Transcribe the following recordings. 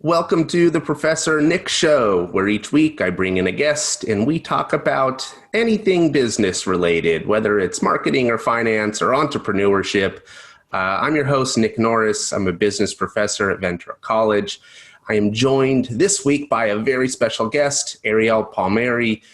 Welcome to the Professor Nick Show, where each week I bring in a guest and we talk about anything business related, whether it's marketing or finance or entrepreneurship. I'm your host, Nick Norris. I'm a business professor at Ventura College. I am joined this week by a very special guest, Ariel Palmieri.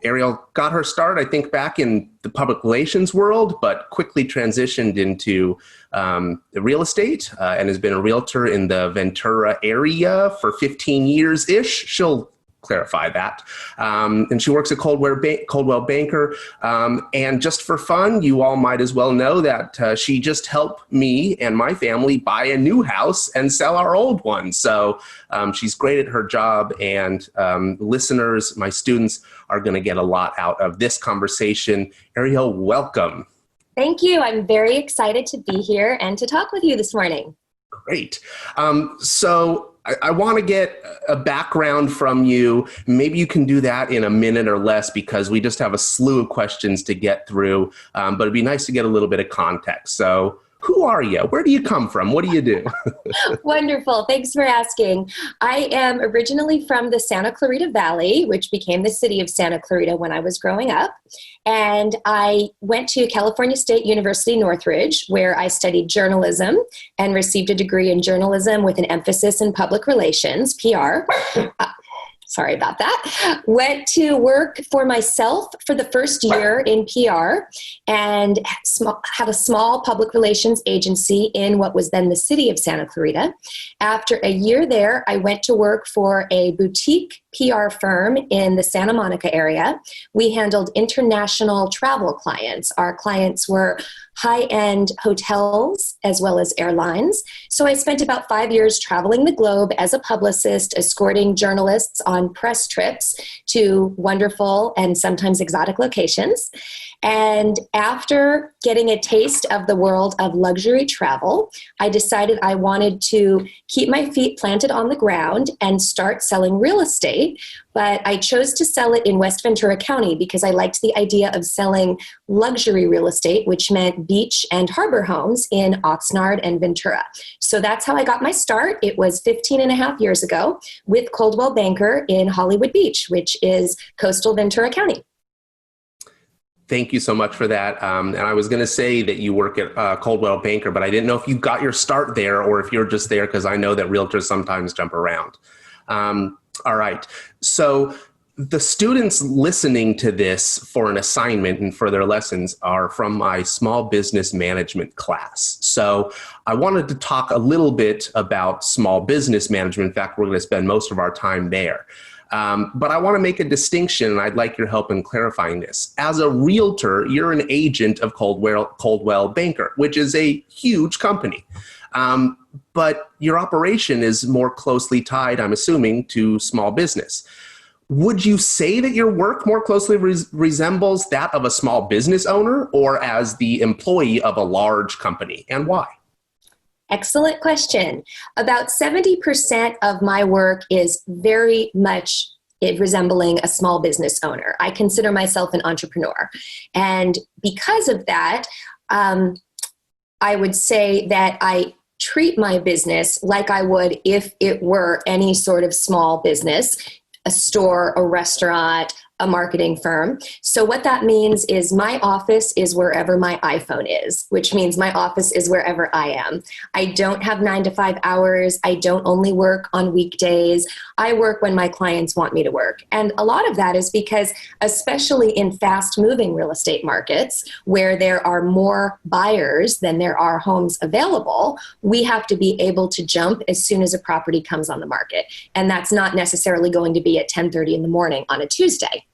Ariel got her start, I think, back in the public relations world, but quickly transitioned into the real estate and has been a realtor in the Ventura area for 15 years-ish. She'll clarify that. And she works at Coldwell Banker. And just for fun, you all might as well know that she just helped me and my family buy a new house and sell our old one. So she's great at her job, and listeners, my students, are going to get a lot out of this conversation. Ariel, welcome. Thank you. I'm very excited to be here and to talk with you this morning. Great. So I want to get a background from you. Maybe you can do that in a minute or less because we just have a slew of questions to get through, but it'd be nice to get a little bit of context. So who are you? Where do you come from? What do you do? Wonderful. Thanks for asking. I am originally from the Santa Clarita Valley, which became the city of Santa Clarita when I was growing up. And I went to California State University, Northridge, where I studied journalism and received a degree in journalism with an emphasis in public relations, PR. Sorry about that. Went to work for myself for the first year in PR and had a small public relations agency in what was then the city of Santa Clarita. After a year there, I went to work for a boutique PR firm in the Santa Monica area. We handled international travel clients. Our clients were high-end hotels as well as airlines. So I spent about 5 years traveling the globe as a publicist, escorting journalists on press trips to wonderful and sometimes exotic locations. And after getting a taste of the world of luxury travel, I decided I wanted to keep my feet planted on the ground and start selling real estate. But I chose to sell it in West Ventura County because I liked the idea of selling luxury real estate, which meant beach and harbor homes in Oxnard and Ventura. So that's how I got my start. It was 15 and a half years ago with Coldwell Banker in Hollywood Beach, which is coastal Ventura County. Thank you so much for that. And I was going to say that you work at Coldwell Banker, but I didn't know if you got your start there or if you're just there because I know that realtors sometimes jump around. All right. So the students listening to this for an assignment and for their lessons are from my small business management class. So I wanted to talk a little bit about small business management. In fact, we're going to spend most of our time there. But I want to make a distinction, and I'd like your help in clarifying this. As a realtor, you're an agent of Coldwell Banker, which is a huge company. But your operation is more closely tied, I'm assuming, to small business. Would you say that your work more closely resembles that of a small business owner or as the employee of a large company, and why? Excellent question. About 70% of my work is very much resembling a small business owner. I consider myself an entrepreneur. And because of that, I would say that I treat my business like I would if it were any sort of small business, a store, a restaurant, a marketing firm. So what that means is my office is wherever my iPhone is, which means my office is wherever I am. I don't have 9 to 5 hours. I don't only work on weekdays. I work when my clients want me to work. And a lot of that is because, especially in fast-moving real estate markets, where there are more buyers than there are homes available, we have to be able to jump as soon as a property comes on the market. And that's not necessarily going to be at 10:30 in the morning on a Tuesday.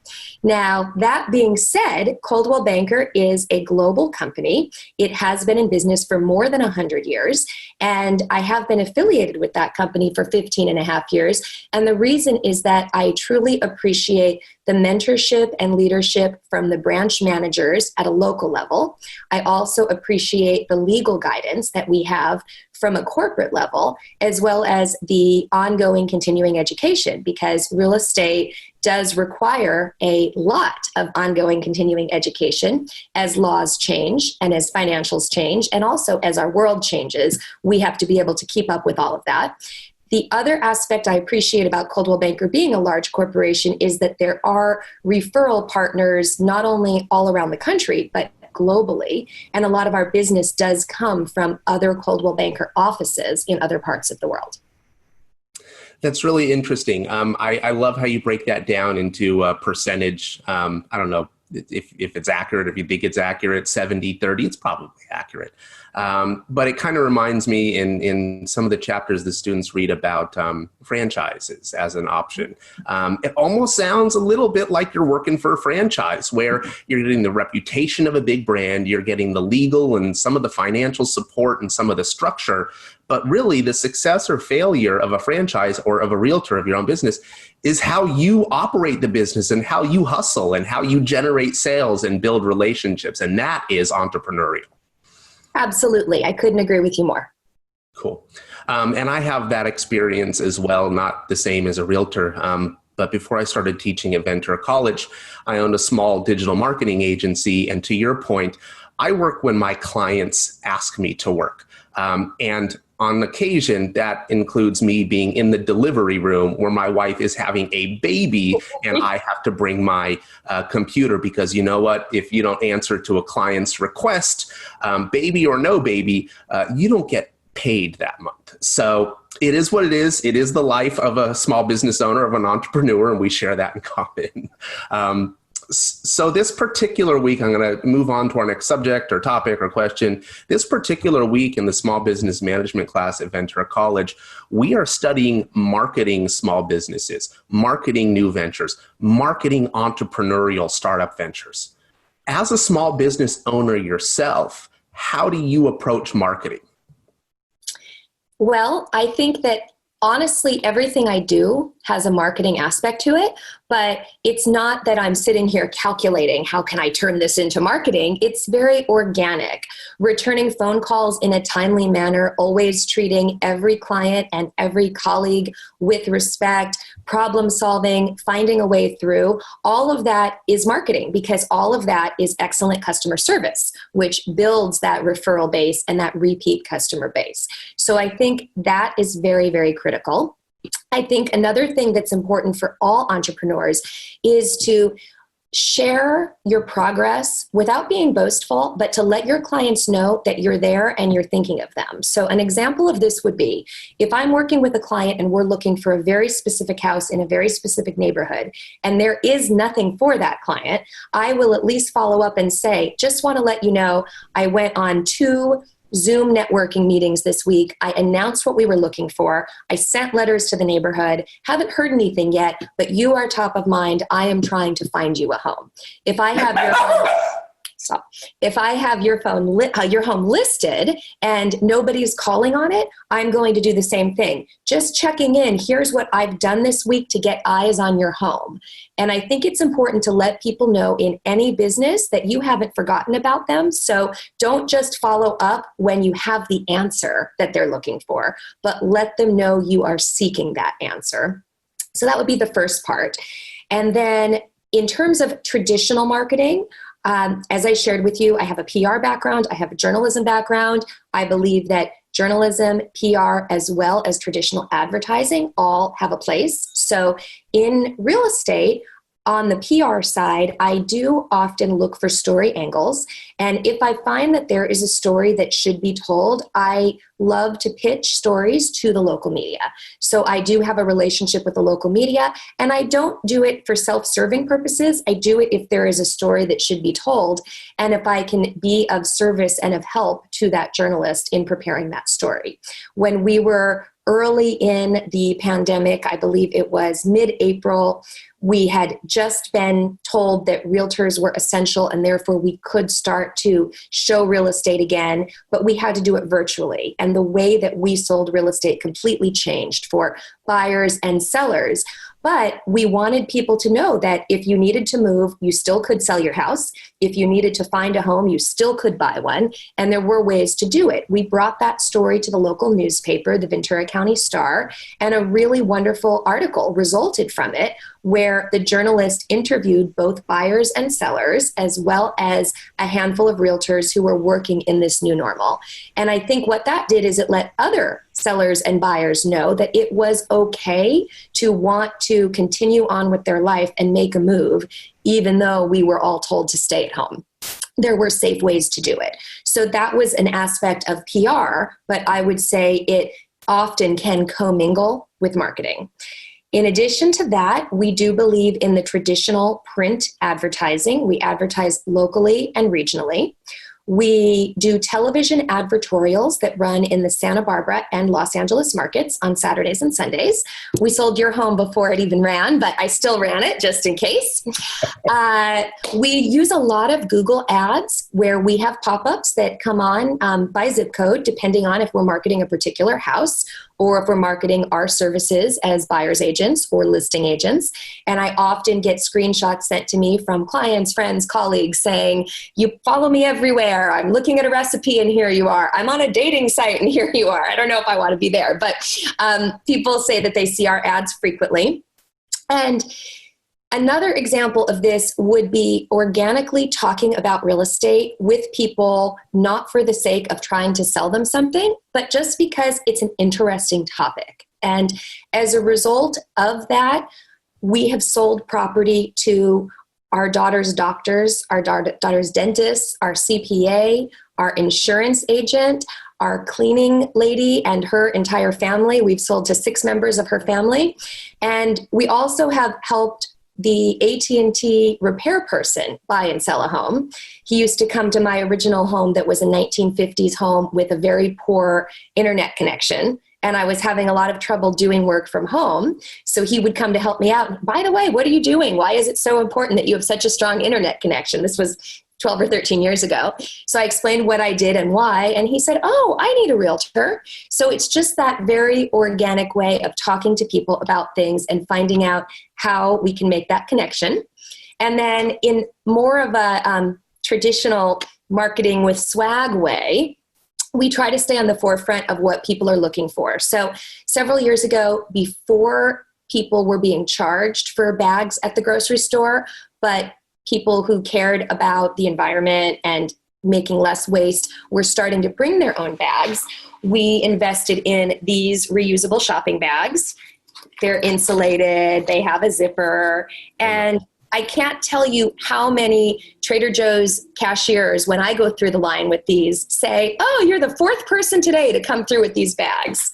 Now, that being said, Coldwell Banker is a global company. It has been in business for more than 100 years, and I have been affiliated with that company for 15 and a half years. And the reason is that I truly appreciate the mentorship and leadership from the branch managers at a local level. I also appreciate the legal guidance that we have from a corporate level, as well as the ongoing continuing education, because real estate does require a lot of ongoing continuing education as laws change and as financials change, and also as our world changes. We have to be able to keep up with all of that. The other aspect I appreciate about Coldwell Banker being a large corporation is that there are referral partners not only all around the country, but globally. And a lot of our business does come from other Coldwell Banker offices in other parts of the world. That's really interesting. I love how you break that down into a percentage. I don't know if it's accurate, if you think it's accurate, 70-30, it's probably accurate. But it kind of reminds me in some of the chapters the students read about franchises as an option. It almost sounds a little bit like you're working for a franchise where you're getting the reputation of a big brand, you're getting the legal and some of the financial support and some of the structure. But really the success or failure of a franchise or of a realtor of your own business is how you operate the business and how you hustle and how you generate sales and build relationships. And that is entrepreneurial. Absolutely. I couldn't agree with you more. Cool. And I have that experience as well, not the same as a realtor. But before I started teaching at Ventura College, I owned a small digital marketing agency. And to your point, I work when my clients ask me to work. And on occasion, that includes me being in the delivery room where my wife is having a baby and I have to bring my computer because you know what? If you don't answer to a client's request, baby or no baby, you don't get paid that month. So it is what it is. It is the life of a small business owner, of an entrepreneur, and we share that in common. So this particular week, I'm going to move on to our next subject or topic or question. This particular week in the small business management class at Ventura College, we are studying marketing small businesses, marketing new ventures, marketing entrepreneurial startup ventures. As a small business owner yourself, how do you approach marketing? Well, I think that honestly, everything I do has a marketing aspect to it, but it's not that I'm sitting here calculating how can I turn this into marketing. It's very organic. Returning phone calls in a timely manner, always treating every client and every colleague with respect, problem solving, finding a way through. All of that is marketing because all of that is excellent customer service, which builds that referral base and that repeat customer base. So I think that is very, very critical. I think another thing that's important for all entrepreneurs is to share your progress without being boastful, but to let your clients know that you're there and you're thinking of them. So an example of this would be if I'm working with a client and we're looking for a very specific house in a very specific neighborhood and there is nothing for that client, I will at least follow up and say, just want to let you know, I went on 2 Zoom networking meetings this week. I announced what we were looking for. I sent letters to the neighborhood. Haven't heard anything yet, but you are top of mind. I am trying to find you a home. If I have your home, If I have your home listed and nobody's calling on it, I'm going to do the same thing. Just checking in. Here's what I've done this week to get eyes on your home. And I think it's important to let people know in any business that you haven't forgotten about them. So don't just follow up when you have the answer that they're looking for, but let them know you are seeking that answer. So that would be the first part. And then in terms of traditional marketing, as I shared with you, I have a PR background, I have a journalism background. I believe that journalism, PR, as well as traditional advertising all have a place. So in real estate, on the PR side, I do often look for story angles. And if I find that there is a story that should be told, I love to pitch stories to the local media. So I do have a relationship with the local media, and I don't do it for self-serving purposes. I do it if there is a story that should be told, and if I can be of service and of help to that journalist in preparing that story. When we were early in the pandemic, I believe it was mid-April, we had just been told that realtors were essential and therefore we could start to show real estate again, but we had to do it virtually. And the way that we sold real estate completely changed for buyers and sellers. But we wanted people to know that if you needed to move, you still could sell your house. If you needed to find a home, you still could buy one. And there were ways to do it. We brought that story to the local newspaper, the Ventura County Star, and a really wonderful article resulted from it where the journalist interviewed both buyers and sellers, as well as a handful of realtors who were working in this new normal. And I think what that did is it let other sellers and buyers know that it was okay to want to continue on with their life and make a move, even though we were all told to stay at home. There were safe ways to do it. So that was an aspect of PR, but I would say it often can commingle with marketing. In addition to that, we do believe in the traditional print advertising. We advertise locally and regionally. We do television advertorials that run in the Santa Barbara and Los Angeles markets on Saturdays and Sundays. We sold your home before it even ran, but I still ran it just in case. We use a lot of Google ads where we have pop-ups that come on by zip code, depending on if we're marketing a particular house or if we're marketing our services as buyer's agents or listing agents. And I often get screenshots sent to me from clients, friends, colleagues saying, you follow me everywhere. I'm looking at a recipe and here you are. I'm on a dating site and here you are. I don't know if I want to be there, but people say that they see our ads frequently. And another example of this would be organically talking about real estate with people, not for the sake of trying to sell them something, but just because it's an interesting topic. And as a result of that, we have sold property to our daughter's doctors, our daughter's dentists, our CPA, our insurance agent, our cleaning lady and her entire family. We've sold to 6 members of her family. And we also have helped the AT&T repair person buy and sell a home. He used to come to my original home that was a 1950s home with a very poor internet connection. And I was having a lot of trouble doing work from home. So he would come to help me out. By the way, what are you doing? Why is it so important that you have such a strong internet connection? This was 12 or 13 years ago. So I explained what I did and why. And he said, oh, I need a realtor. So it's just that very organic way of talking to people about things and finding out how we can make that connection. And then in more of a traditional marketing with swag way, we try to stay on the forefront of what people are looking for. So several years ago, before people were being charged for bags at the grocery store, but people who cared about the environment and making less waste were starting to bring their own bags. We invested in these reusable shopping bags. They're insulated, they have a zipper, and I can't tell you how many Trader Joe's cashiers, when I go through the line with these, say, oh, you're the 4th person today to come through with these bags.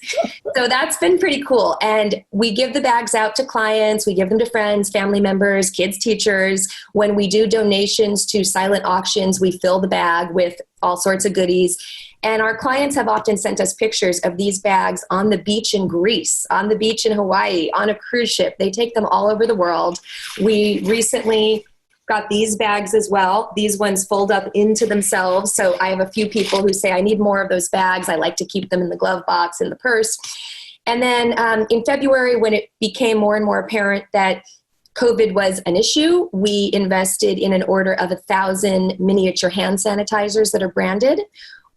So that's been pretty cool. And we give the bags out to clients. We give them to friends, family members, kids, teachers. When we do donations to silent auctions, we fill the bag with all sorts of goodies. And our clients have often sent us pictures of these bags on the beach in Greece, on the beach in Hawaii, on a cruise ship. They take them all over the world. We recently got these bags as well. These ones fold up into themselves. So I have a few people who say, I need more of those bags. I like to keep them in the glove box, in the purse. And then in February, when it became more and more apparent that COVID was an issue, we invested in an order of 1,000 miniature hand sanitizers that are branded.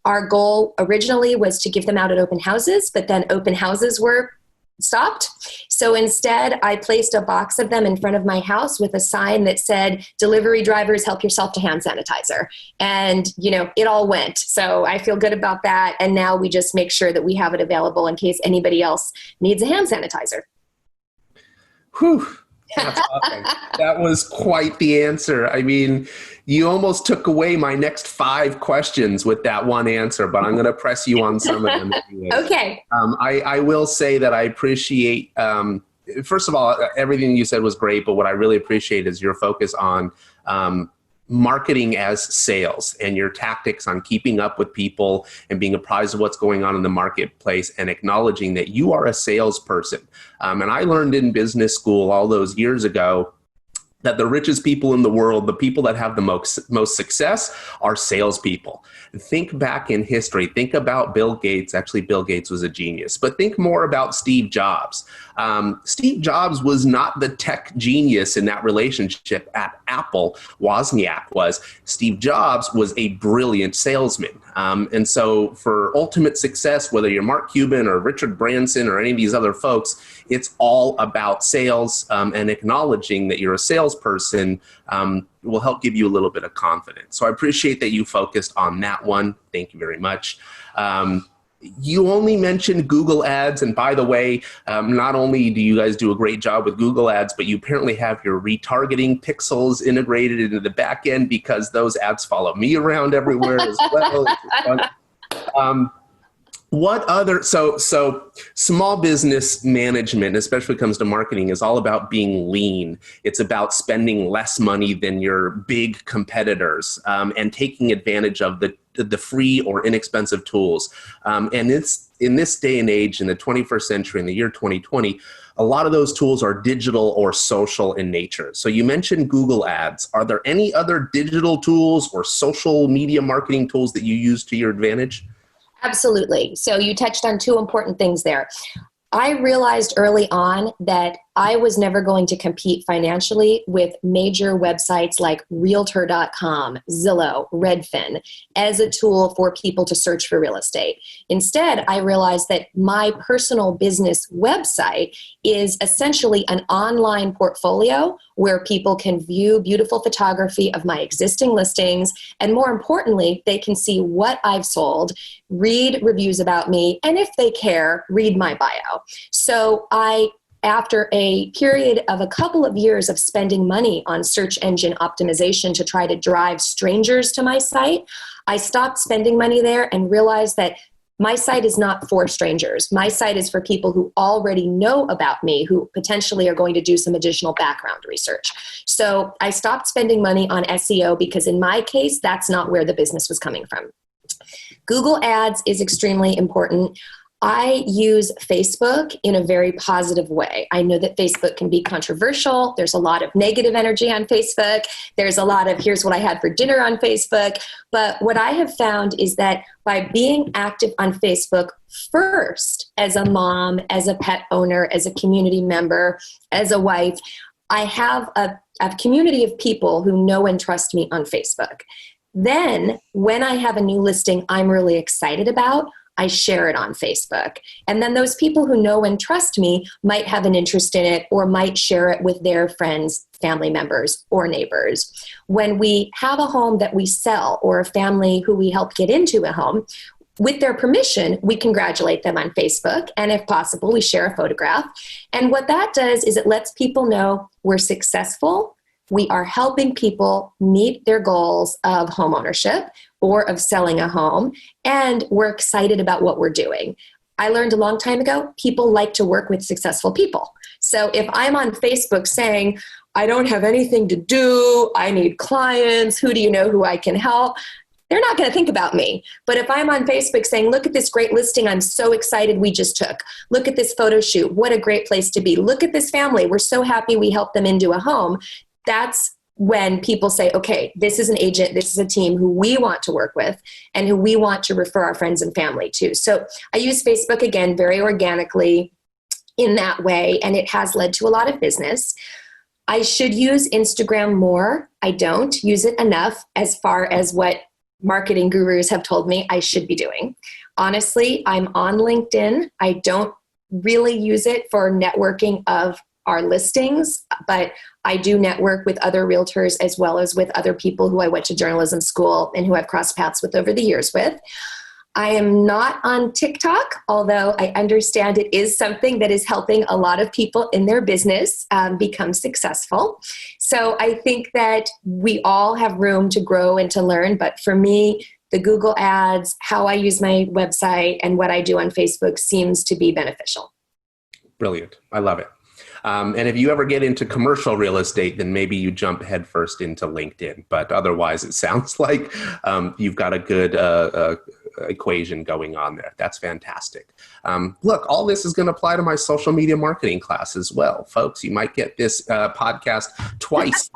Our goal originally was to give them out at open houses, but then open houses were stopped. So instead, I placed a box of them in front of my house with a sign that said, delivery drivers, help yourself to hand sanitizer. And, you know, it all went. So I feel good about that. And now we just make sure that we have it available in case anybody else needs a hand sanitizer. Whew. That's awesome. That was quite the answer. I mean, you almost took away my next 5 questions with that one answer, but I'm going to press you on some of them anyways. Okay. I will say that I appreciate, first of all, everything you said was great, but what I really appreciate is your focus on marketing as sales and your tactics on keeping up with people and being apprised of what's going on in the marketplace and acknowledging that you are a salesperson. And I learned in business school all those years ago that the richest people in the world, the people that have the most success, are salespeople. Think back in history. Think about Bill Gates. Actually, Bill Gates was a genius. But think more about Steve Jobs. Steve Jobs was not the tech genius in that relationship at Apple. Wozniak was. Steve Jobs was a brilliant salesman. And so for ultimate success, whether you're Mark Cuban or Richard Branson or any of these other folks, it's all about sales, and acknowledging that you're a salesperson will help give you a little bit of confidence. So I appreciate that you focused on that one. Thank you very much. You only mentioned Google Ads. And by the way, not only do you guys do a great job with Google Ads, but you apparently have your retargeting pixels integrated into the back end, because those ads follow me around everywhere as well. What other, so small business management, especially when it comes to marketing, is all about being lean. It's about spending less money than your big competitors, and taking advantage of the free or inexpensive tools. And it's in this day and age, in the 21st century, in the year 2020, a lot of those tools are digital or social in nature. So you mentioned Google Ads. Are there any other digital tools or social media marketing tools that you use to your advantage? Absolutely. So you touched on two important things there. I realized early on that I was never going to compete financially with major websites like Realtor.com, Zillow, Redfin as a tool for people to search for real estate. Instead, I realized that my personal business website is essentially an online portfolio where people can view beautiful photography of my existing listings, and more importantly, they can see what I've sold, read reviews about me, and if they care, read my bio. So after a period of a couple of years of spending money on search engine optimization to try to drive strangers to my site, I stopped spending money there and realized that my site is not for strangers. My site is for people who already know about me, who potentially are going to do some additional background research. So I stopped spending money on SEO because in my case, that's not where the business was coming from. Google Ads is extremely important. I use Facebook in a very positive way. I know that Facebook can be controversial. There's a lot of negative energy on Facebook. There's a lot of here's what I had for dinner on Facebook. But what I have found is that by being active on Facebook first, as a mom, as a pet owner, as a community member, as a wife, I have a community of people who know and trust me on Facebook. Then when I have a new listing I'm really excited about, I share it on Facebook. And then those people who know and trust me might have an interest in it or might share it with their friends, family members, or neighbors. When we have a home that we sell or a family who we help get into a home, with their permission, we congratulate them on Facebook. And if possible, we share a photograph. And what that does is it lets people know we're successful. We are helping people meet their goals of home ownership or of selling a home, and we're excited about what we're doing. I learned a long time ago, people like to work with successful people. So if I'm on Facebook saying, I don't have anything to do, I need clients, who do you know who I can help? They're not going to think about me. But if I'm on Facebook saying, look at this great listing I'm so excited we just took. Look at this photo shoot. What a great place to be. Look at this family. We're so happy we helped them into a home. That's when people say, okay, this is an agent, this is a team who we want to work with and who we want to refer our friends and family to. So I use Facebook, again, very organically in that way, and it has led to a lot of business. I should use Instagram more. I don't use it enough as far as what marketing gurus have told me I should be doing. Honestly, I'm on LinkedIn. I don't really use it for networking of our listings, but I do network with other realtors as well as with other people who I went to journalism school and who I've crossed paths with over the years with. I am not on TikTok, although I understand it is something that is helping a lot of people in their business become successful. So I think that we all have room to grow and to learn, but for me, the Google Ads, how I use my website, and what I do on Facebook seems to be beneficial. Brilliant. I love it. And if you ever get into commercial real estate, then maybe you jump headfirst into LinkedIn. But otherwise, it sounds like you've got a good equation going on there. That's fantastic. Look, all this is going to apply to my social media marketing class as well. Folks, you might get this podcast twice.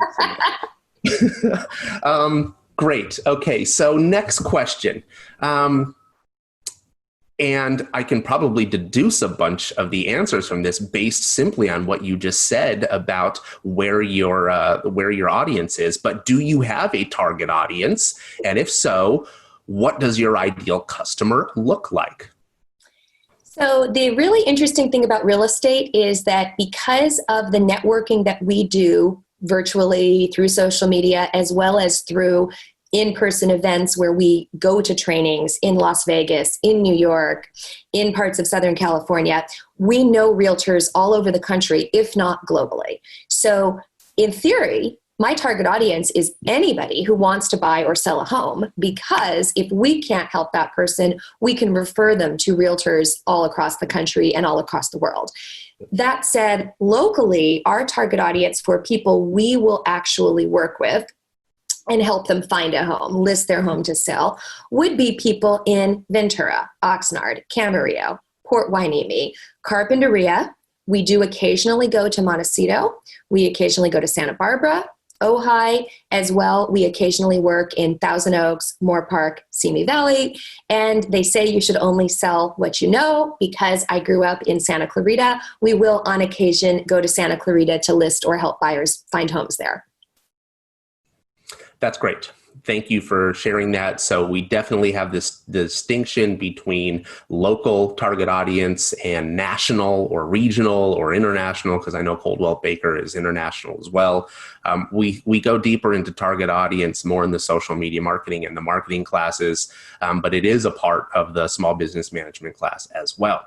Great. Okay, so next question. And I can probably deduce a bunch of the answers from this based simply on what you just said about where your audience is. But do you have a target audience? And if so, what does your ideal customer look like? So the really interesting thing about real estate is that because of the networking that we do virtually through social media, as well as through in-person events where we go to trainings in Las Vegas, in New York, in parts of Southern California. We know realtors all over the country, if not globally. So in theory, my target audience is anybody who wants to buy or sell a home, because if we can't help that person, we can refer them to realtors all across the country and all across the world. That said, locally, our target audience for people we will actually work with and help them find a home, list their home to sell, would be people in Ventura, Oxnard, Camarillo, Port Hueneme, Carpinteria. We do occasionally go to Montecito. We occasionally go to Santa Barbara, Ojai as well. We occasionally work in Thousand Oaks, Moore Park, Simi Valley. And they say you should only sell what you know. Because I grew up in Santa Clarita, we will on occasion go to Santa Clarita to list or help buyers find homes there. That's great. Thank you for sharing that. So we definitely have this distinction between local target audience and national or regional or international, because I know Coldwell Baker is international as well. We go deeper into target audience more in the social media marketing and the marketing classes, but it is a part of the small business management class as well.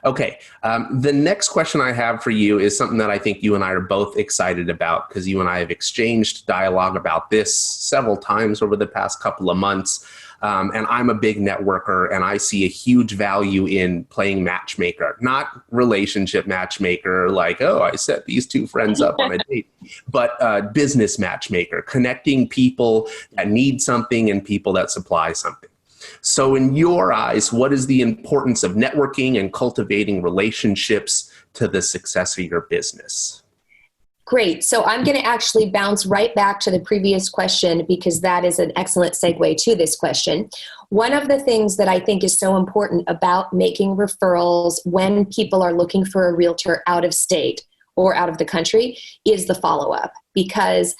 Okay, the next question I have for you is something that I think you and I are both excited about, because you and I have exchanged dialogue about this several times over the past couple of months. And I'm a big networker, and I see a huge value in playing matchmaker, not relationship matchmaker, like, oh, I set these two friends up on a date, but business matchmaker, connecting people that need something and people that supply something. So in your eyes, what is the importance of networking and cultivating relationships to the success of your business? Great. So I'm going to actually bounce right back to the previous question, because that is an excellent segue to this question. One of the things that I think is so important about making referrals when people are looking for a realtor out of state or out of the country is the follow-up, because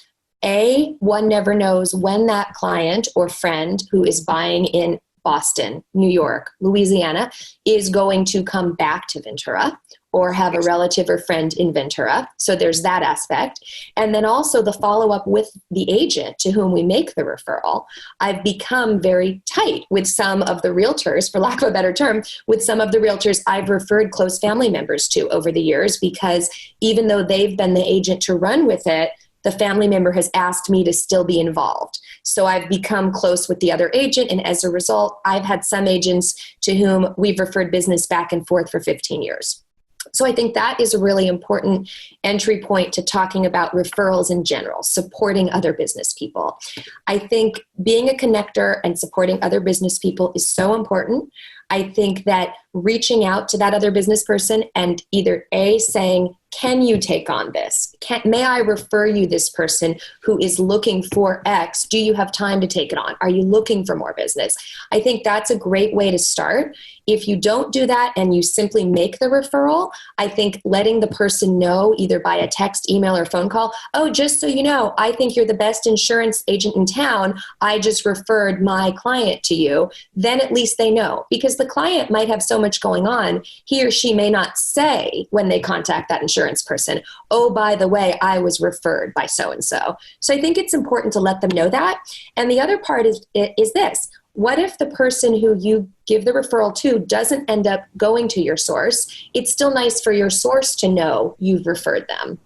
one never knows when that client or friend who is buying in Boston, New York, Louisiana is going to come back to Ventura or have a relative or friend in Ventura. So there's that aspect. And then also the follow-up with the agent to whom we make the referral. I've become very tight with some of the realtors, for lack of a better term, with some of the realtors I've referred close family members to over the years, because even though they've been the agent to run with it, the family member has asked me to still be involved. So I've become close with the other agent, and as a result, I've had some agents to whom we've referred business back and forth for 15 years. So I think that is a really important entry point to talking about referrals in general, supporting other business people. I think being a connector and supporting other business people is so important. I think that reaching out to that other business person and either saying, can you take on this? May I refer you this person who is looking for X? Do you have time to take it on? Are you looking for more business? I think that's a great way to start. If you don't do that and you simply make the referral, I think letting the person know either by a text, email, or phone call, oh, just so you know, I think you're the best insurance agent in town. I just referred my client to you. Then at least they know, because the client might have so much going on. He or she may not say when they contact that insurance person, oh, by the way, I was referred by so-and-so. So I think it's important to let them know that. And the other part is this. What if the person who you give the referral to doesn't end up going to your source? It's still nice for your source to know you've referred them.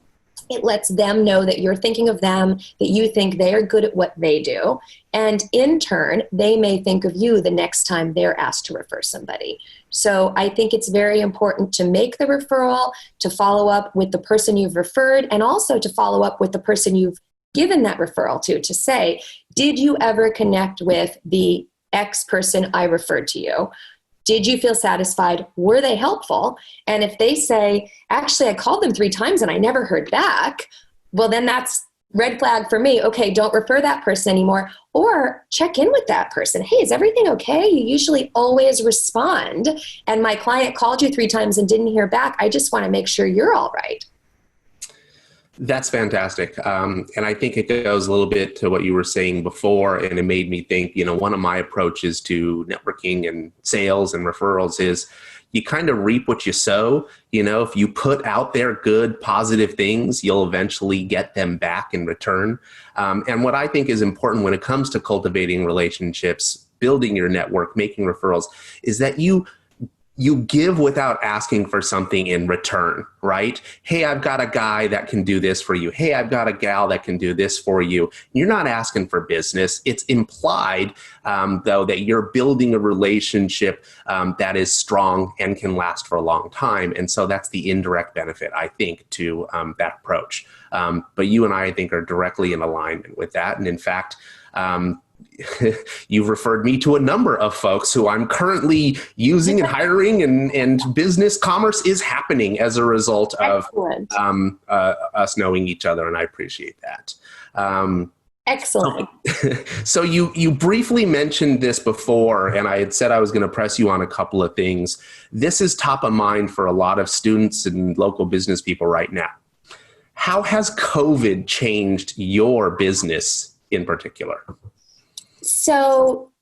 It lets them know that you're thinking of them, that you think they are good at what they do. And in turn, they may think of you the next time they're asked to refer somebody. So I think it's very important to make the referral, to follow up with the person you've referred, and also to follow up with the person you've given that referral to say, did you ever connect with the X person I referred to you? Did you feel satisfied? Were they helpful? And if they say, actually, I called them 3 times and I never heard back, well, then that's red flag for me. Okay, don't refer that person anymore. Or check in with that person. Hey, is everything okay? You usually always respond. And my client called you 3 times and didn't hear back. I just want to make sure you're all right. That's fantastic. And I think it goes a little bit to what you were saying before, and it made me think, one of my approaches to networking and sales and referrals is you kind of reap what you sow. If you put out there good, positive things, you'll eventually get them back in return. And what I think is important when it comes to cultivating relationships, building your network, making referrals, is that you give without asking for something in return, right? Hey, I've got a guy that can do this for you. Hey, I've got a gal that can do this for you. You're not asking for business. It's implied, though, that you're building a relationship that is strong and can last for a long time. And so that's the indirect benefit, I think, to that approach. But you and I think, are directly in alignment with that. And in fact, you've referred me to a number of folks who I'm currently using and hiring, and business commerce is happening as a result of us knowing each other, and I appreciate that. Excellent. So you briefly mentioned this before, and I had said I was going to press you on a couple of things. This is top of mind for a lot of students and local business people right now. How has COVID changed your business in particular? So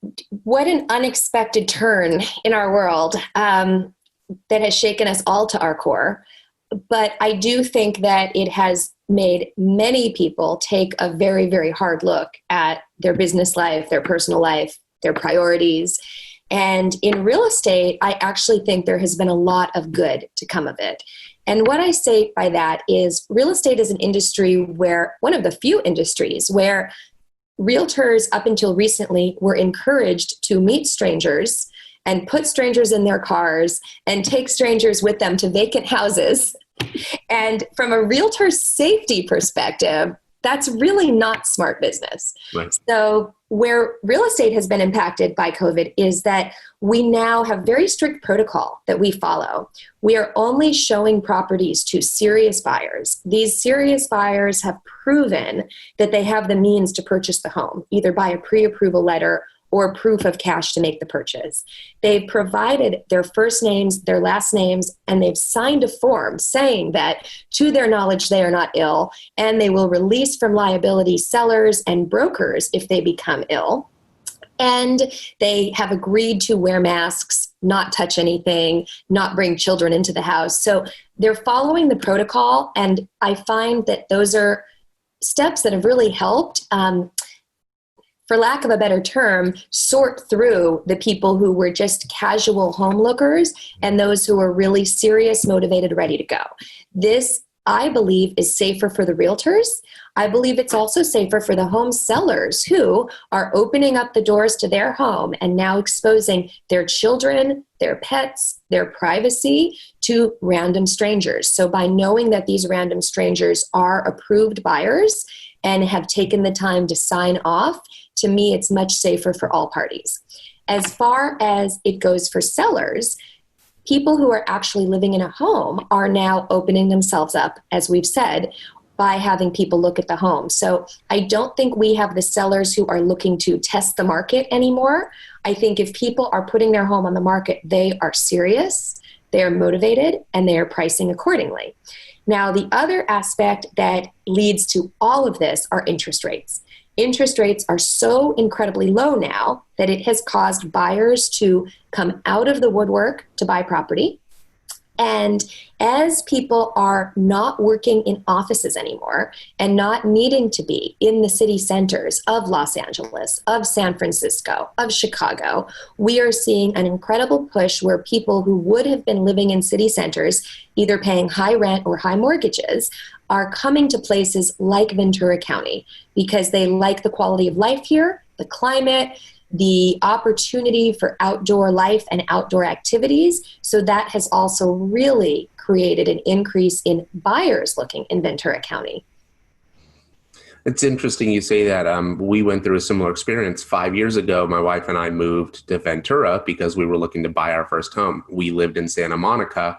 what an unexpected turn in our world that has shaken us all to our core. But I do think that it has made many people take a very, very hard look at their business life, their personal life, their priorities. And in real estate, I actually think there has been a lot of good to come of it. And what I say by that is real estate is an industry one of the few industries where realtors up until recently were encouraged to meet strangers and put strangers in their cars and take strangers with them to vacant houses. And from a realtor's safety perspective, that's really not smart business. Right. So where real estate has been impacted by COVID is that we now have very strict protocol that we follow. We are only showing properties to serious buyers. These serious buyers have proven that they have the means to purchase the home, either by a pre-approval letter or proof of cash to make the purchase. They've provided their first names, their last names, and they've signed a form saying that, to their knowledge, they are not ill, and they will release from liability sellers and brokers if they become ill. And they have agreed to wear masks, not touch anything, not bring children into the house. So they're following the protocol, and I find that those are steps that have really helped, for lack of a better term, sort through the people who were just casual home lookers and those who were really serious, motivated, ready to go. This, I believe, is safer for the realtors. I believe it's also safer for the home sellers who are opening up the doors to their home and now exposing their children, their pets, their privacy to random strangers. So by knowing that these random strangers are approved buyers and have taken the time to sign off, to me, it's much safer for all parties. As far as it goes for sellers, people who are actually living in a home are now opening themselves up, as we've said, by having people look at the home. So I don't think we have the sellers who are looking to test the market anymore. I think if people are putting their home on the market, they are serious, they are motivated, and they are pricing accordingly. Now, the other aspect that leads to all of this are interest rates. Interest rates are so incredibly low now that it has caused buyers to come out of the woodwork to buy property. And as people are not working in offices anymore and not needing to be in the city centers of Los Angeles, of San Francisco, of Chicago, we are seeing an incredible push where people who would have been living in city centers, either paying high rent or high mortgages, are coming to places like Ventura County because they like the quality of life here, the climate, the opportunity for outdoor life and outdoor activities. So that has also really created an increase in buyers looking in Ventura County. It's interesting you say that. We went through a similar experience 5 years ago. My wife and I moved to Ventura because we were looking to buy our first home. We lived in Santa Monica.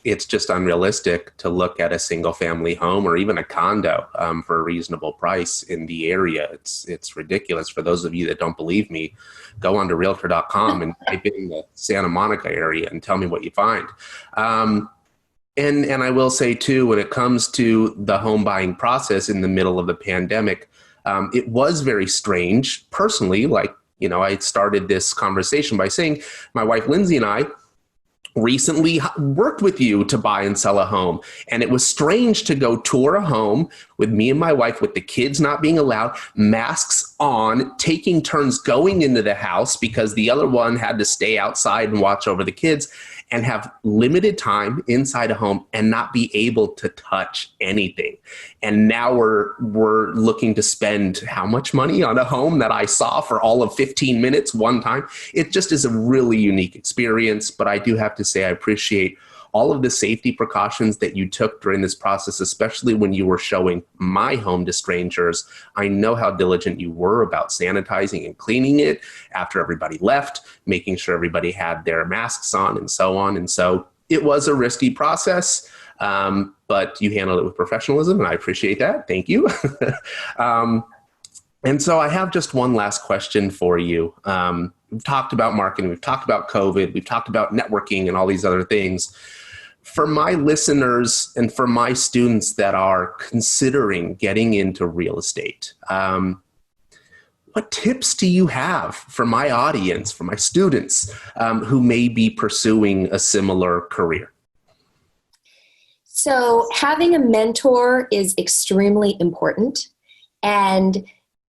It's just unrealistic to look at a single family home or even a condo for a reasonable price in the area. It's ridiculous. For those of you that don't believe me, go onto realtor.com and type in the Santa Monica area and tell me what you find. And I will say too, when it comes to the home buying process in the middle of the pandemic, it was very strange personally. Like, I started this conversation by saying my wife, Lindsay, and I recently worked with you to buy and sell a home. And it was strange to go tour a home with me and my wife, with the kids not being allowed, masks on, taking turns going into the house because the other one had to stay outside and watch over the kids, and have limited time inside a home and not be able to touch anything. And now we're looking to spend how much money on a home that I saw for all of 15 minutes one time. It just is a really unique experience, but I do have to say I appreciate all of the safety precautions that you took during this process, especially when you were showing my home to strangers. I know how diligent you were about sanitizing and cleaning it after everybody left, making sure everybody had their masks on and so on. And so it was a risky process, but you handled it with professionalism, and I appreciate that. Thank you. And so I have just one last question for you. We've talked about marketing, we've talked about COVID, we've talked about networking and all these other things. For my listeners and for my students that are considering getting into real estate, what tips do you have for my audience, for my students who may be pursuing a similar career? So having a mentor is extremely important. And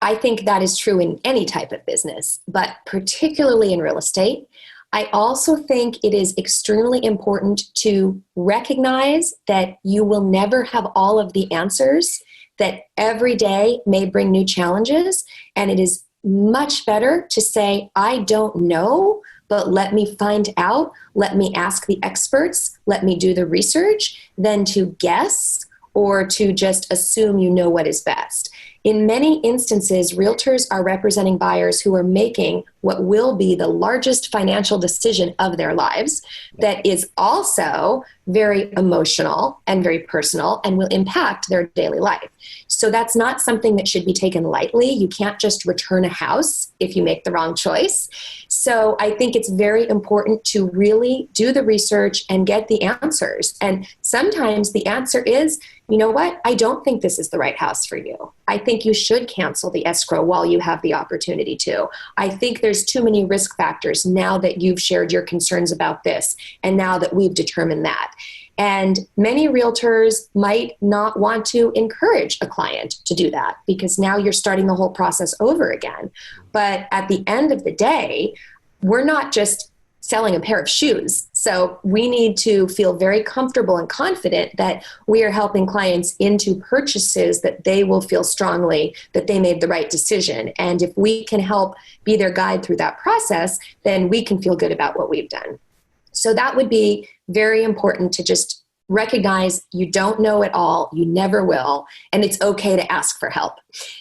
I think that is true in any type of business, but particularly in real estate. I also think it is extremely important to recognize that you will never have all of the answers, that every day may bring new challenges, and it is much better to say, I don't know, but let me find out, let me ask the experts, let me do the research, than to guess or to just assume you know what is best. In many instances, realtors are representing buyers who are making what will be the largest financial decision of their lives, that is also very emotional and very personal and will impact their daily life. So that's not something that should be taken lightly. You can't just return a house if you make the wrong choice. So I think it's very important to really do the research and get the answers. And sometimes the answer is, you know what? I don't think this is the right house for you. I think you should cancel the escrow while you have the opportunity to. I think there's too many risk factors now that you've shared your concerns about this, and now that we've determined that. And many realtors might not want to encourage a client to do that because now you're starting the whole process over again. But at the end of the day, we're not just selling a pair of shoes. So we need to feel very comfortable and confident that we are helping clients into purchases that they will feel strongly that they made the right decision. And if we can help be their guide through that process, then we can feel good about what we've done. So that would be very important, to just recognize you don't know it all, you never will, and it's okay to ask for help.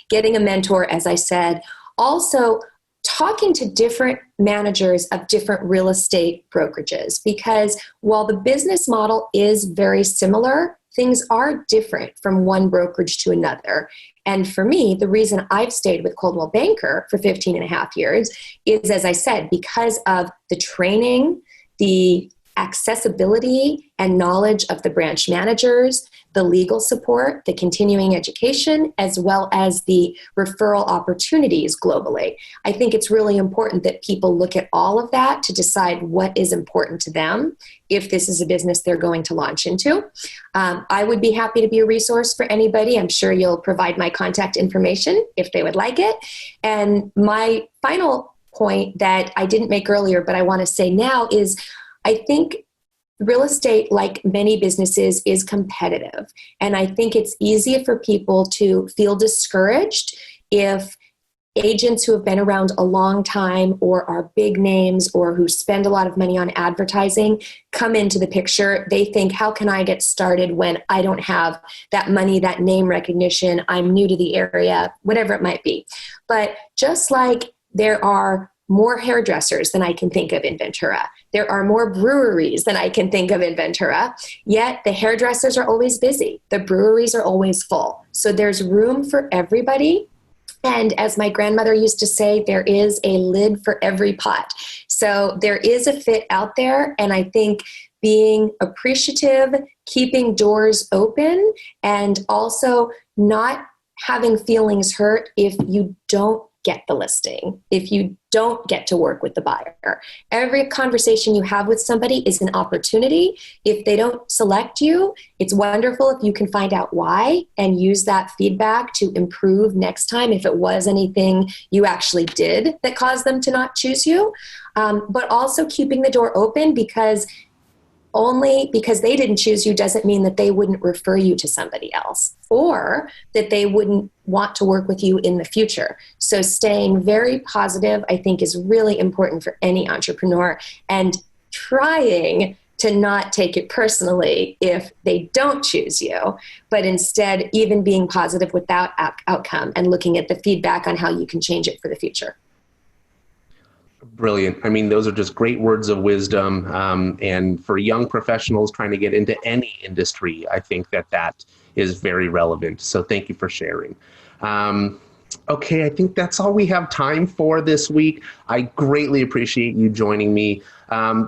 Getting a mentor, as I said, also talking to different managers of different real estate brokerages, because while the business model is very similar, things are different from one brokerage to another. And for me, the reason I've stayed with Coldwell Banker for 15 and a half years is, as I said, because of the training, the accessibility and knowledge of the branch managers, the legal support, the continuing education, as well as the referral opportunities globally. I think it's really important that people look at all of that to decide what is important to them if this is a business they're going to launch into. I would be happy to be a resource for anybody. I'm sure you'll provide my contact information if they would like it. And my final point that I didn't make earlier, but I want to say now is, I think real estate, like many businesses, is competitive. And I think it's easy for people to feel discouraged if agents who have been around a long time or are big names or who spend a lot of money on advertising come into the picture. They think, how can I get started when I don't have that money, that name recognition, I'm new to the area, whatever it might be. But just like there are more hairdressers than I can think of in Ventura, there are more breweries than I can think of in Ventura, yet the hairdressers are always busy. The breweries are always full. So there's room for everybody. And as my grandmother used to say, there is a lid for every pot. So there is a fit out there. And I think being appreciative, keeping doors open, and also not having feelings hurt if you don't get the listing, if you don't get to work with the buyer. Every conversation you have with somebody is an opportunity. If they don't select you, it's wonderful if you can find out why and use that feedback to improve next time if it was anything you actually did that caused them to not choose you. But also keeping the door open, because only because they didn't choose you doesn't mean that they wouldn't refer you to somebody else or that they wouldn't want to work with you in the future. So staying very positive, I think, is really important for any entrepreneur, and trying to not take it personally if they don't choose you, but instead even being positive with that outcome and looking at the feedback on how you can change it for the future. Brilliant. I mean, those are just great words of wisdom. And for young professionals trying to get into any industry, I think that is very relevant. So thank you for sharing. Okay, I think that's all we have time for this week. I greatly appreciate you joining me.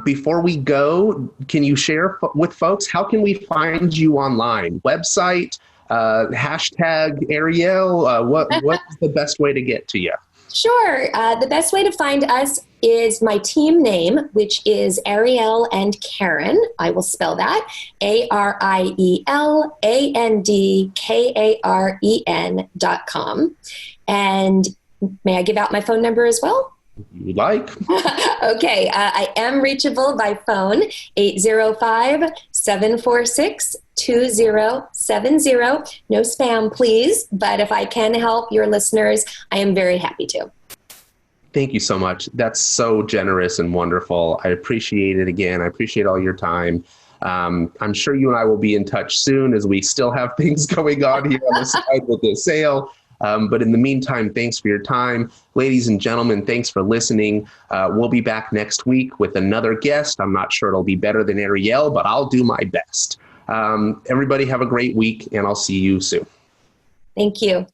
Before we go, can you share with folks, how can we find you online? Website, hashtag Ariel, what's the best way to get to you? Sure. The best way to find us is my team name, which is Ariel and Karen. I will spell that ArielAndKaren.com. And may I give out my phone number as well? You like. Okay. I am reachable by phone, 805-746-2070. No spam, please. But if I can help your listeners, I am very happy to. Thank you so much. That's so generous and wonderful. I appreciate it again. I appreciate all your time. I'm sure you and I will be in touch soon, as we still have things going on here on the side with the sale. But in the meantime, thanks for your time. Ladies and gentlemen, thanks for listening. We'll be back next week with another guest. I'm not sure it'll be better than Ariel, but I'll do my best. Everybody have a great week, and I'll see you soon. Thank you.